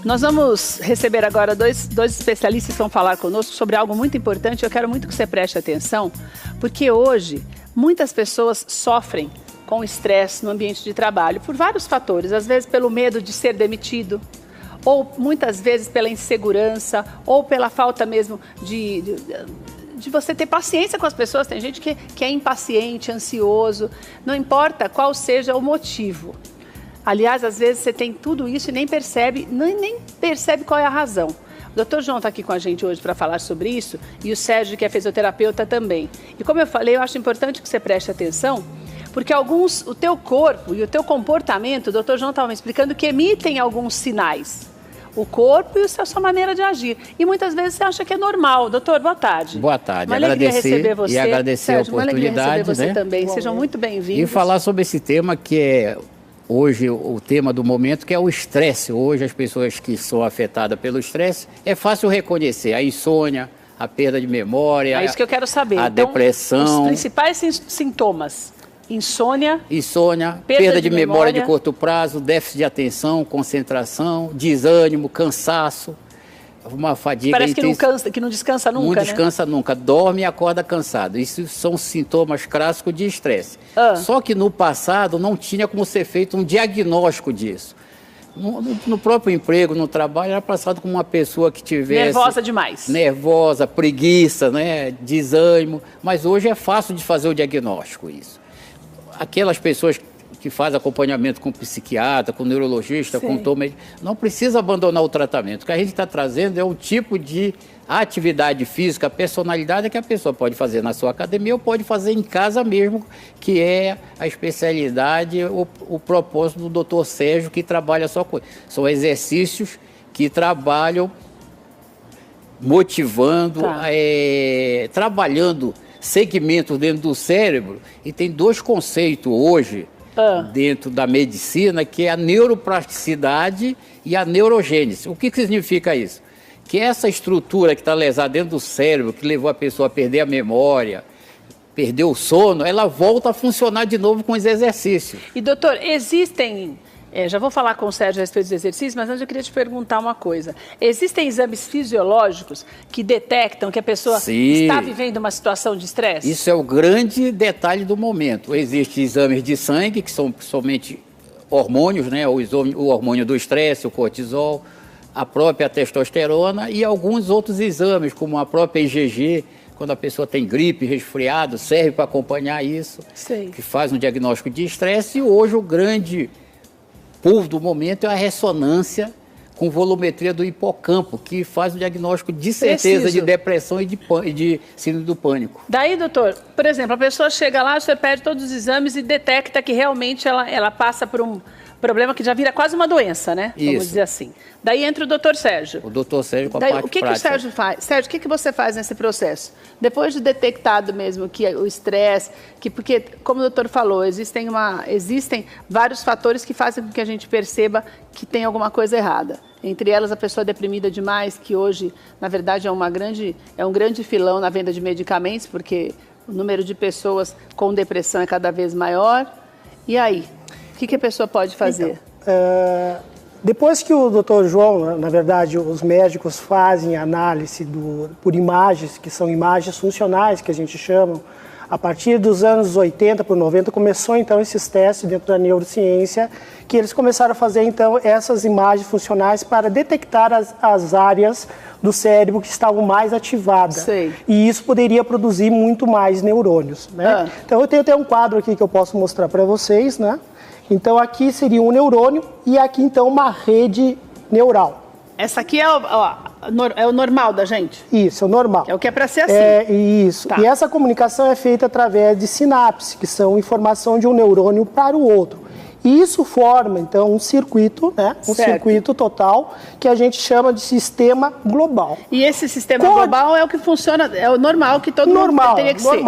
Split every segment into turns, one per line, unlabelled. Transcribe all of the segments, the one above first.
Nós vamos receber agora dois especialistas que vão falar conosco sobre algo muito importante. Eu quero muito que você preste atenção, porque hoje muitas pessoas sofrem com estresse no ambiente de trabalho por vários fatores. Às vezes pelo medo de ser demitido, ou muitas vezes pela insegurança, ou pela falta mesmo de você ter paciência com as pessoas. Tem gente que é impaciente, ansioso, não importa qual seja o motivo. Aliás, às vezes você tem tudo isso e nem percebe qual é a razão. O Dr. João está aqui com a gente hoje para falar sobre isso, e o Sérgio, que é fisioterapeuta, também. E como eu falei, eu acho importante que você preste atenção, porque o teu corpo e o teu comportamento, o Dr. João estava me explicando, que emitem alguns sinais. O corpo e a sua maneira de agir. E muitas vezes você acha que é normal. Doutor, boa tarde.
Boa tarde.
Uma alegria receber você.
E agradecer
Sérgio,
a oportunidade.
Uma alegria receber você,
né?
também. Sejam muito bem-vindos.
E falar sobre esse tema que é hoje o tema do momento, que é o estresse. Hoje as pessoas que são afetadas pelo estresse, é fácil reconhecer a insônia, a perda de memória.
É isso que eu quero saber.
A depressão.
Os principais sintomas. Insônia,
perda de memória de curto prazo, déficit de atenção, concentração, desânimo, cansaço, uma fadiga.
Parece que não descansa nunca,
Não descansa nunca, dorme e acorda cansado. Isso são sintomas clássicos de estresse. Só que no passado não tinha como ser feito um diagnóstico disso. No próprio emprego, no trabalho, era passado como uma pessoa que tivesse...
Nervosa demais.
Nervosa, preguiça, né? Desânimo. Mas hoje é fácil de fazer o diagnóstico isso. Aquelas pessoas que fazem acompanhamento com psiquiatra, com neurologista, com médico, não precisa abandonar o tratamento. O que a gente está trazendo é um tipo de atividade física, personalidade que a pessoa pode fazer na sua academia ou pode fazer em casa mesmo, que é a especialidade, o propósito do Dr. Sérgio, que trabalha só com isso. São exercícios que trabalham motivando, trabalhando segmentos dentro do cérebro, e tem dois conceitos hoje dentro da medicina, que é a neuroplasticidade e a neurogênese. O que significa isso? Que essa estrutura que está lesada dentro do cérebro, que levou a pessoa a perder a memória, perder o sono, ela volta a funcionar de novo com os exercícios.
E doutor, existem... já vou falar com o Sérgio a respeito dos exercícios, mas antes eu queria te perguntar uma coisa. Existem exames fisiológicos que detectam que a pessoa está vivendo uma situação de estresse?
Isso é o grande detalhe do momento. Existem exames de sangue, que são somente hormônios, né? O hormônio do estresse, o cortisol, a própria testosterona e alguns outros exames, como a própria IgG, quando a pessoa tem gripe, resfriado, serve para acompanhar isso, que faz um diagnóstico de estresse. E hoje o grande pulo do momento é a ressonância com volumetria do hipocampo, que faz o diagnóstico de certeza de depressão e de síndrome do pânico.
Daí, doutor, por exemplo, a pessoa chega lá, você pede todos os exames e detecta que realmente ela passa por um problema que já vira quase uma doença, né?
Isso.
Vamos dizer assim. Daí entra o doutor Sérgio.
O doutor Sérgio com a parte prática.
O que o Sérgio faz? Sérgio, o que você faz nesse processo? Depois de detectado mesmo que o estresse, porque, como o doutor falou, existem vários fatores que fazem com que a gente perceba que tem alguma coisa errada. Entre elas, a pessoa deprimida demais, que hoje, na verdade, é um grande filão na venda de medicamentos, porque o número de pessoas com depressão é cada vez maior. E aí? O que a pessoa pode fazer?
Então, depois que o Dr. João, na verdade, os médicos fazem análise por imagens, que são imagens funcionais, que a gente chama, a partir dos anos 80 por 90, começou então esses testes dentro da neurociência, que eles começaram a fazer então essas imagens funcionais para detectar as áreas do cérebro que estavam mais ativadas. E isso poderia produzir muito mais neurônios, né? Então eu tenho até um quadro aqui que eu posso mostrar para vocês, né? Então aqui seria um neurônio e aqui então uma rede neural.
Essa aqui é o normal da gente?
Isso, é o normal.
É o que é para ser assim.
Isso. E essa comunicação é feita através de sinapses, que são informação de um neurônio para o outro. E isso forma, então, um circuito, né? Um circuito total, que a gente chama de sistema global.
E esse sistema global é o que funciona, é o normal, que todo mundo teria que ser.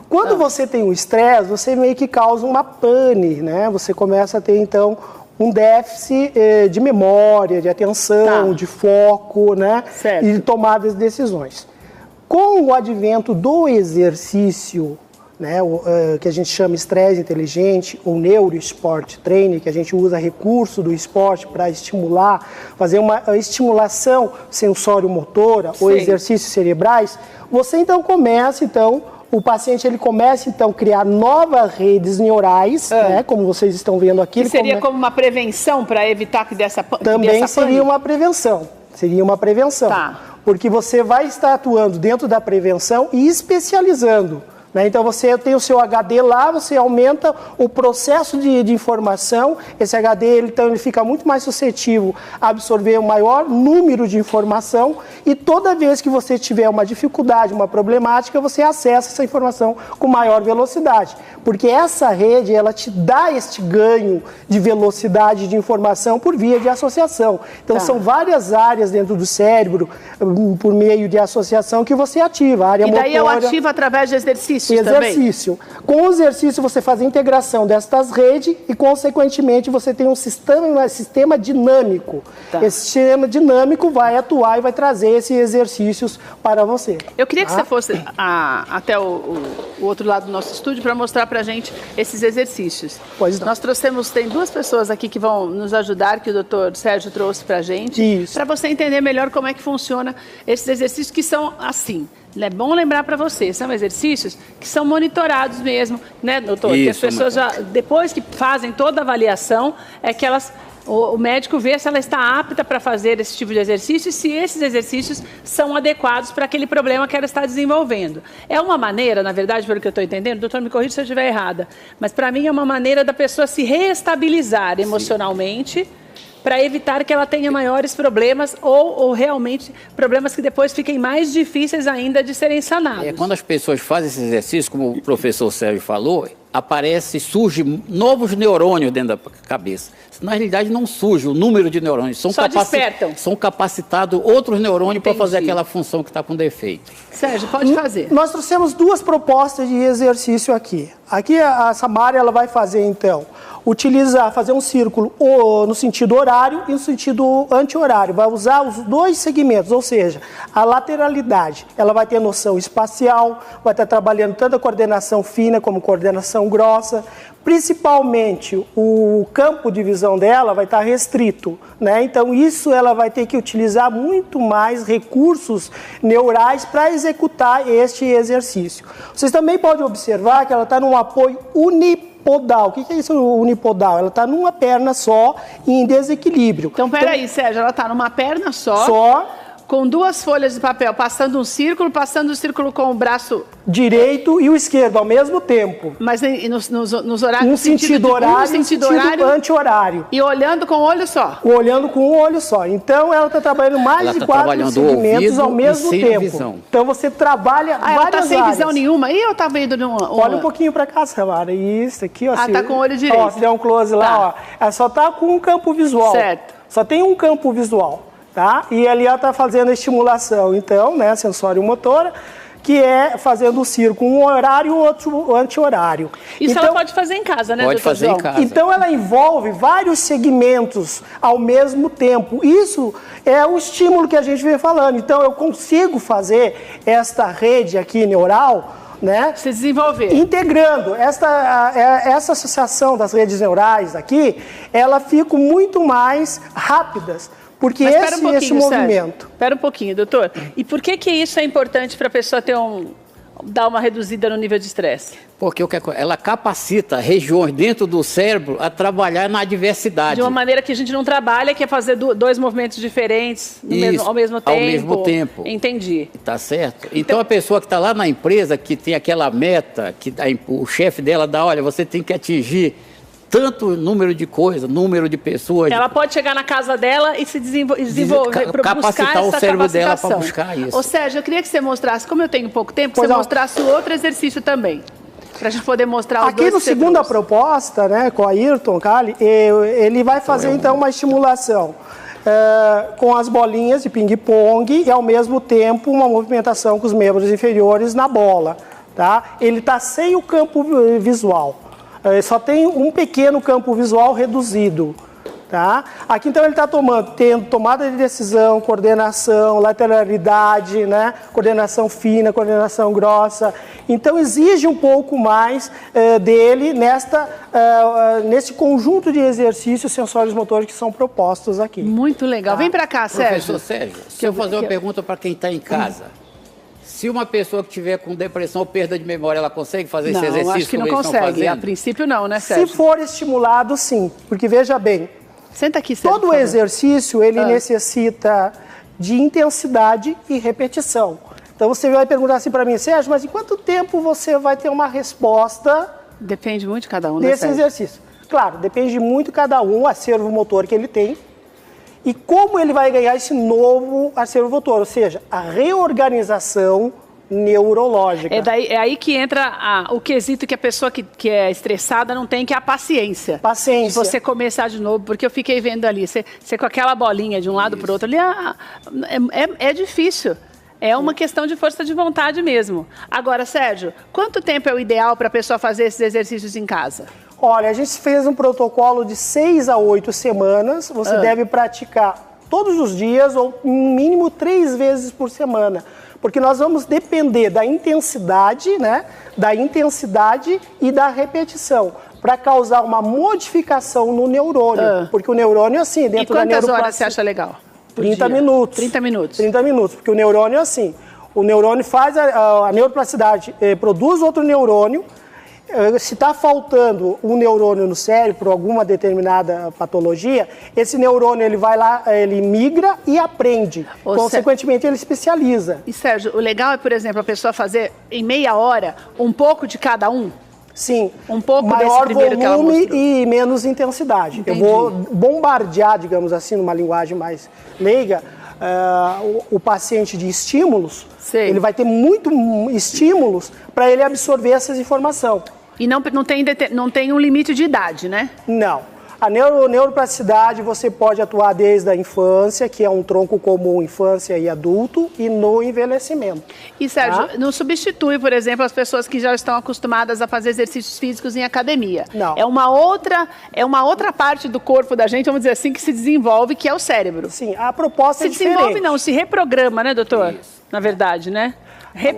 Quando você tem um estresse, você meio que causa uma pane, né? Você começa a ter, então, um déficit de memória, de atenção, de foco, né? E de tomada de decisões. Com o advento do exercício né, que a gente chama estresse inteligente, ou neurosport training, que a gente usa recurso do esporte para estimular, fazer uma estimulação sensório-motora ou exercícios cerebrais, você então começa, o paciente ele começa então a criar novas redes neurais, né, como vocês estão vendo aqui.
Que seria como uma prevenção para evitar que dessa
também seria uma prevenção. Seria uma prevenção.
Tá.
Porque você vai estar atuando dentro da prevenção e especializando. Então você tem o seu HD lá, você aumenta o processo de informação, esse HD então, ele fica muito mais suscetível a absorver o maior número de informação e toda vez que você tiver uma dificuldade, uma problemática, você acessa essa informação com maior velocidade. Porque essa rede, ela te dá este ganho de velocidade de informação por via de associação. Então são várias áreas dentro do cérebro, por meio de associação, que você ativa. A área motora.
E daí eu ativo através de exercícios
exercício.
também?
Com o exercício você faz a integração destas redes e, consequentemente, você tem um sistema dinâmico. Esse sistema dinâmico vai atuar e vai trazer esses exercícios para você.
Eu queria que você fosse até o outro lado do nosso estúdio para mostrar para a gente esses exercícios.
Pois não.
Nós tem duas pessoas aqui que vão nos ajudar, que o doutor Sérgio trouxe para a gente, para você entender melhor como é que funciona esses exercícios que são assim. É bom lembrar para você, são exercícios que são monitorados mesmo, né, doutor? Isso, que as pessoas já, depois que fazem toda a avaliação, é que o médico vê se ela está apta para fazer esse tipo de exercício e se esses exercícios são adequados para aquele problema que ela está desenvolvendo. É uma maneira, na verdade, pelo que eu estou entendendo, doutor, me corrija se eu estiver errada, mas para mim é uma maneira da pessoa se reestabilizar emocionalmente, para evitar que ela tenha maiores problemas ou realmente problemas que depois fiquem mais difíceis ainda de serem sanados.
Quando as pessoas fazem esse exercício, como o professor Sérgio falou, surge novos neurônios dentro da cabeça. Na realidade não surge o número de neurônios, são capacitados outros neurônios para fazer aquela função que está com defeito.
Sérgio, pode fazer.
Nós trouxemos duas propostas de exercício aqui. Aqui a Samara ela vai fazer então, fazer um círculo no sentido horário e no sentido anti-horário. Vai usar os dois segmentos, ou seja, a lateralidade. Ela vai ter noção espacial, vai estar trabalhando tanto a coordenação fina como coordenação grossa. Principalmente o campo de visão dela vai estar restrito, né? Então isso ela vai ter que utilizar muito mais recursos neurais para executar este exercício. Vocês também podem observar que ela está num apoio unipodal. O que é isso unipodal? Ela está numa perna só em desequilíbrio.
Então peraí, Sérgio, ela está numa perna só. Com duas folhas de papel, passando o círculo com o braço
direito e o esquerdo ao mesmo tempo.
Mas nos horários...
Um sentido horário e um sentido anti-horário.
E olhando com um olho só.
Olhando com um olho só. Então, ela está trabalhando mais de 4 segmentos ao mesmo tempo. Visão. Então, você trabalha várias
ela está sem
áreas.
Visão nenhuma? Ih, eu estava vendo numa...
Olha um pouquinho para cá, Samara. Isso aqui, ó.
Está com o olho direito.
Ó, se der um close lá, ó. Ela só está com um campo visual.
Certo.
Só tem um campo visual. Tá? E ali ela está fazendo a estimulação, então, né, sensório-motora, que é fazendo um círculo, um horário e outro anti-horário.
Isso
então,
ela pode fazer em casa, né,
Pode fazer em casa.
Então, ela envolve vários segmentos ao mesmo tempo. Isso é o estímulo que a gente vem falando. Então, eu consigo fazer esta rede aqui neural, né?
Se desenvolver.
Integrando. Essa associação das redes neurais aqui, ela fica muito mais rápidas. Porque esse movimento...
Espera um pouquinho, doutor. E por que isso é importante para a pessoa dar uma reduzida no nível de estresse?
Porque ela capacita regiões dentro do cérebro a trabalhar na diversidade.
De uma maneira que a gente não trabalha, que é fazer dois movimentos diferentes ao mesmo tempo.
Ao mesmo tempo.
Entendi.
Tá certo? Então a pessoa que está lá na empresa, que tem aquela meta, que o chefe dela dá, olha, você tem que atingir tanto número de coisas, número de pessoas.
Ela pode chegar na casa dela e se desenvolver,
capacitar o cérebro dela para buscar isso.
Ou seja, eu queria que você mostrasse, como eu tenho pouco tempo, que você mostrasse outro exercício também, para a gente poder mostrar os dois.
Aqui no segunda proposta, né, com a Ayrton Kali, ele vai fazer então uma estimulação com as bolinhas de ping-pong e ao mesmo tempo uma movimentação com os membros inferiores na bola. Tá? Ele está sem o campo visual. Só tem um pequeno campo visual reduzido, Tá? Aqui então ele está tendo tomada de decisão, coordenação, lateralidade, né? Coordenação fina, coordenação grossa. Então exige um pouco mais dele nesse conjunto de exercícios sensórios motores que são propostos aqui.
Muito legal.
Tá?
Vem para cá, Sérgio.
Professor Sérgio, se eu fazer uma pergunta para quem está em casa. Se uma pessoa que tiver com depressão ou perda de memória, ela consegue fazer esse exercício?
Não, acho que não consegue. A princípio não, né,
Se
Sérgio?
for estimulado, sim. Porque veja bem,
senta aqui, Sérgio.
todo exercício ele necessita de intensidade e repetição. Então você vai perguntar assim para mim, Sérgio, mas em quanto tempo você vai ter uma resposta?
Depende muito de cada um, né,
Desse
Sérgio?
exercício. Claro, depende muito de cada um, o acervo motor que ele tem e como ele vai ganhar esse novo acervo motor, ou seja, a reorganização neurológica.
É aí que entra o quesito que a pessoa que é estressada não tem, que é a paciência.
Paciência.
De você começar de novo, porque eu fiquei vendo ali, você com aquela bolinha de um lado para o outro ali, é difícil. É uma questão de força de vontade mesmo. Agora, Sérgio, quanto tempo é o ideal para a pessoa fazer esses exercícios em casa?
Olha, a gente fez um protocolo de 6 a 8 semanas. Você deve praticar todos os dias ou no mínimo 3 vezes por semana. Porque nós vamos depender da intensidade, né? Da intensidade e da repetição para causar uma modificação no neurônio. Porque o neurônio, assim, dentro da neuroplasticidade...
E quantas horas você acha legal?
30 minutos.
30 minutos.
30 minutos, porque o neurônio é assim. O neurônio faz a neuroplasticidade, produz outro neurônio. Se está faltando um neurônio no cérebro por alguma determinada patologia, esse neurônio ele vai lá, ele migra e aprende. Consequentemente, ele especializa.
E Sérgio, o legal é, por exemplo, a pessoa fazer em meia hora um pouco de cada um?
Sim,
um pouco
maior
desse primeiro
volume e menos intensidade.
Entendi.
Eu vou bombardear, digamos assim, numa linguagem mais leiga, o paciente de estímulos.
Sei.
Ele vai ter muito estímulos para ele absorver essas informações.
E não tem um limite de idade, né?
Não. A neuroplasticidade você pode atuar desde a infância, que é um tronco comum infância e adulto, e no envelhecimento.
E, Sérgio, não substitui, por exemplo, as pessoas que já estão acostumadas a fazer exercícios físicos em academia.
Não.
É uma outra parte do corpo da gente, vamos dizer assim, que se desenvolve, que é o cérebro.
Sim, a proposta é diferente.
Se desenvolve não, se reprograma, né, doutor?
Isso.
Na verdade, né?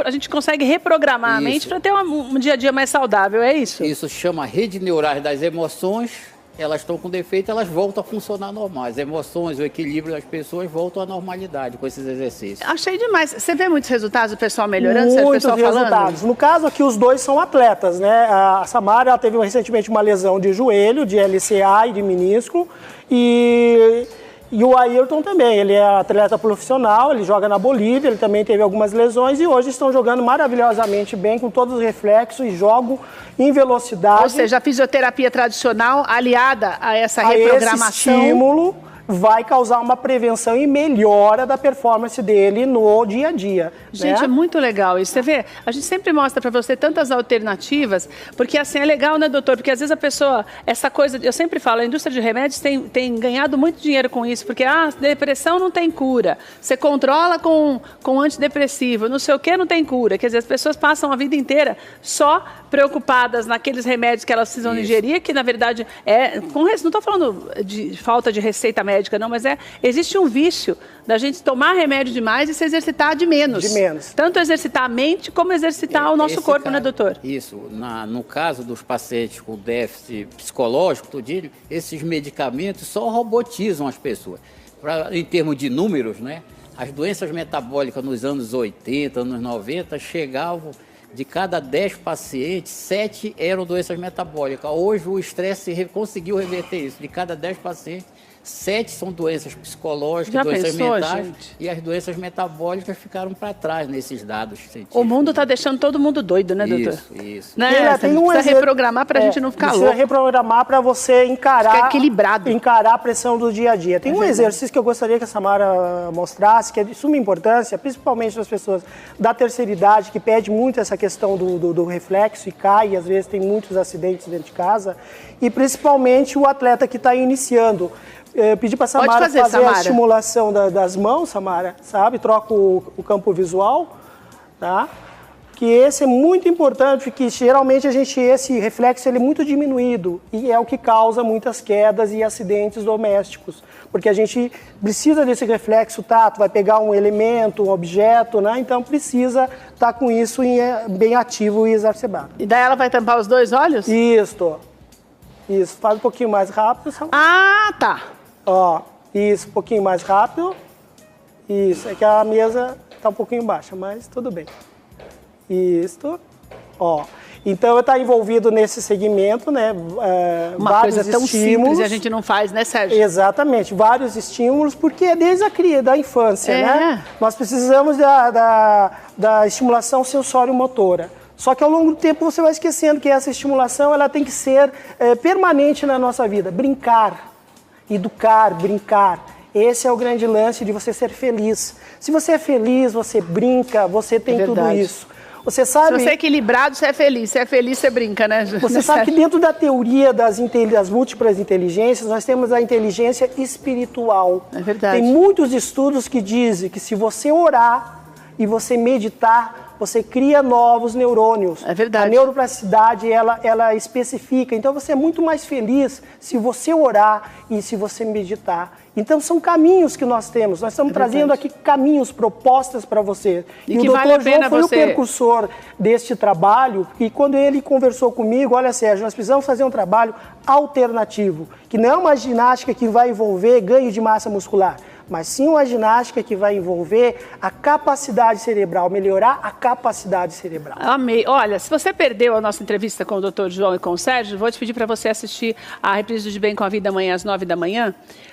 A gente consegue reprogramar a mente para ter um dia a dia mais saudável, é isso?
Isso chama rede neurais das emoções. Elas estão com defeito, elas voltam a funcionar normal. As emoções, o equilíbrio das pessoas voltam à normalidade com esses exercícios.
Achei demais. Você vê muitos resultados do pessoal melhorando?
Muitos resultados. No caso aqui, os dois são atletas, né? A Samara ela teve recentemente uma lesão de joelho, de LCA e de menisco. E o Ayrton também, ele é atleta profissional, ele joga na Bolívia, ele também teve algumas lesões e hoje estão jogando maravilhosamente bem, com todos os reflexos e jogam em velocidade.
Ou seja, a fisioterapia tradicional aliada a essa reprogramação.
Esse estímulo vai causar uma prevenção e melhora da performance dele no dia a dia.
Gente,
né?
É muito legal isso. Você vê, a gente sempre mostra para você tantas alternativas, porque assim é legal, né, doutor? Porque às vezes a pessoa, essa coisa, eu sempre falo, a indústria de remédios tem ganhado muito dinheiro com isso, porque depressão não tem cura, você controla com antidepressivo, não sei o que, não tem cura. Quer dizer, as pessoas passam a vida inteira só preocupadas naqueles remédios que elas precisam ingerir, que na verdade não estou falando de falta de receita médica, não, mas existe um vício da gente tomar remédio demais e se exercitar de menos.
De menos.
Tanto exercitar a mente como exercitar o nosso corpo, né, doutor?
Isso. No caso dos pacientes com déficit psicológico, tudinho, esses medicamentos só robotizam as pessoas. Em termos de números, né? As doenças metabólicas nos anos 80, anos 90, chegavam... De cada 10 pacientes, 7 eram doenças metabólicas. Hoje o estresse conseguiu reverter isso. De cada 10 pacientes, 7 são doenças psicológicas, doenças mentais, gente? E as doenças metabólicas ficaram para trás nesses dados científicos.
O mundo está deixando todo mundo doido, né, doutor?
Isso.
Né? Precisa reprogramar para a gente não ficar louco.
Precisa reprogramar para você encarar a pressão do dia a dia. Tem um exercício que eu gostaria que a Samara mostrasse, que é de suma importância, principalmente das pessoas da terceira idade, que pede muito essa questão do reflexo e cai, e às vezes tem muitos acidentes dentro de casa, e principalmente o atleta que está iniciando. Pedir para a Samara fazer a estimulação das mãos, Samara, sabe? Troca o campo visual, tá? que esse é muito importante, porque geralmente esse reflexo ele é muito diminuído e é o que causa muitas quedas e acidentes domésticos, porque a gente precisa desse reflexo tato, vai pegar um elemento, um objeto, né? Então precisa estar com isso bem ativo e exacerbado.
E daí ela vai tampar os 2 olhos?
Isso, faz um pouquinho mais rápido.
Ah, tá.
Ó, isso, um pouquinho mais rápido. Isso, é que a mesa está um pouquinho baixa, mas tudo bem. Isso, ó. Então, eu estou envolvido nesse segmento, né?
Uma coisa tão simples e a gente não faz, né, Sérgio?
Exatamente, vários estímulos, porque é desde a da infância, né? Nós precisamos da estimulação sensório-motora. Só que ao longo do tempo você vai esquecendo que essa estimulação ela tem que ser permanente na nossa vida. Brincar, educar, brincar. Esse é o grande lance de você ser feliz. Se você é feliz, você brinca, você tem tudo isso. Você sabe...
Se você é equilibrado, você é feliz. Se é feliz, você brinca, né?
Você sabe que dentro da teoria das múltiplas inteligências, nós temos a inteligência espiritual.
É verdade.
Tem muitos estudos que dizem que se você orar e você meditar, você cria novos neurônios.
É verdade.
A neuroplasticidade, ela especifica. Então, você é muito mais feliz se você orar e se você meditar. Então, são caminhos que nós temos. Nós estamos trazendo aqui caminhos, propostas para você.
E que vale a pena
foi
você...
o percursor deste trabalho. E quando ele conversou comigo, olha, Sérgio, nós precisamos fazer um trabalho alternativo, que não é uma ginástica que vai envolver ganho de massa muscular, mas sim uma ginástica que vai envolver a capacidade cerebral, melhorar a capacidade cerebral.
Amei. Olha, se você perdeu a nossa entrevista com o Dr. João e com o Sérgio, vou te pedir para você assistir a reprise do De Bem com a Vida amanhã às 9 da manhã,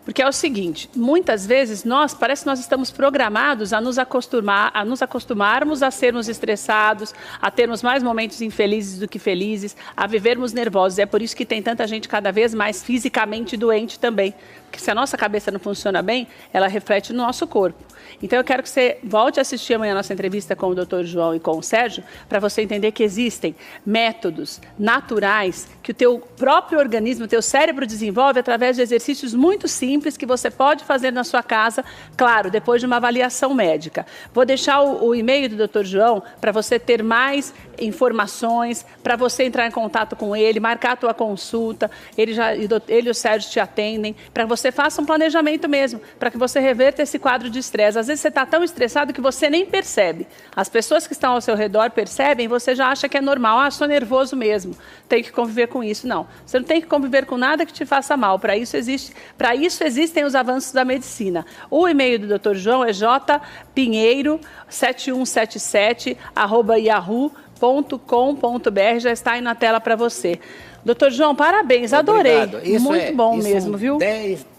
porque é o seguinte, muitas vezes parece que nós estamos programados a nos acostumarmos a sermos estressados, a termos mais momentos infelizes do que felizes, a vivermos nervosos. É por isso que tem tanta gente cada vez mais fisicamente doente também. Porque se a nossa cabeça não funciona bem, ela reflete no nosso corpo. Então eu quero que você volte a assistir amanhã a nossa entrevista com o Dr. João e com o Sérgio, para você entender que existem métodos naturais que o teu próprio organismo, o teu cérebro desenvolve através de exercícios muito simples que você pode fazer na sua casa, claro, depois de uma avaliação médica. Vou deixar o e-mail do Dr. João para você ter mais informações, para você entrar em contato com ele, marcar a tua consulta, ele e o Sérgio te atendem, para que você faça um planejamento mesmo, para que você reverta esse quadro de estresse. Às vezes você está tão estressado que você nem percebe. As pessoas que estão ao seu redor percebem, você já acha que é normal. Ah, sou nervoso mesmo, tem que conviver com isso. Não, você não tem que conviver com nada que te faça mal. Para isso existem os avanços da medicina. O e-mail do Dr. João é jpinheiro7177@yahoo.com.br, já está aí na tela para você. Doutor João, parabéns, adorei. Muito bom mesmo, viu?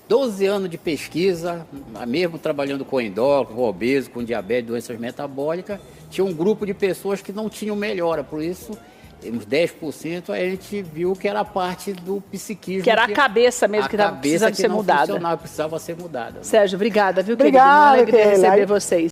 12 anos de pesquisa, mesmo trabalhando com endócrino, com obeso, com diabetes, doenças metabólicas, tinha um grupo de pessoas que não tinham melhora, por isso, uns 10%, a gente viu que era parte do psiquismo.
Que era a cabeça mesmo que estava precisando ser mudada.
Precisava ser mudada.
Sérgio, obrigada, viu,
Obrigado,
querido? Uma alegria receber vocês.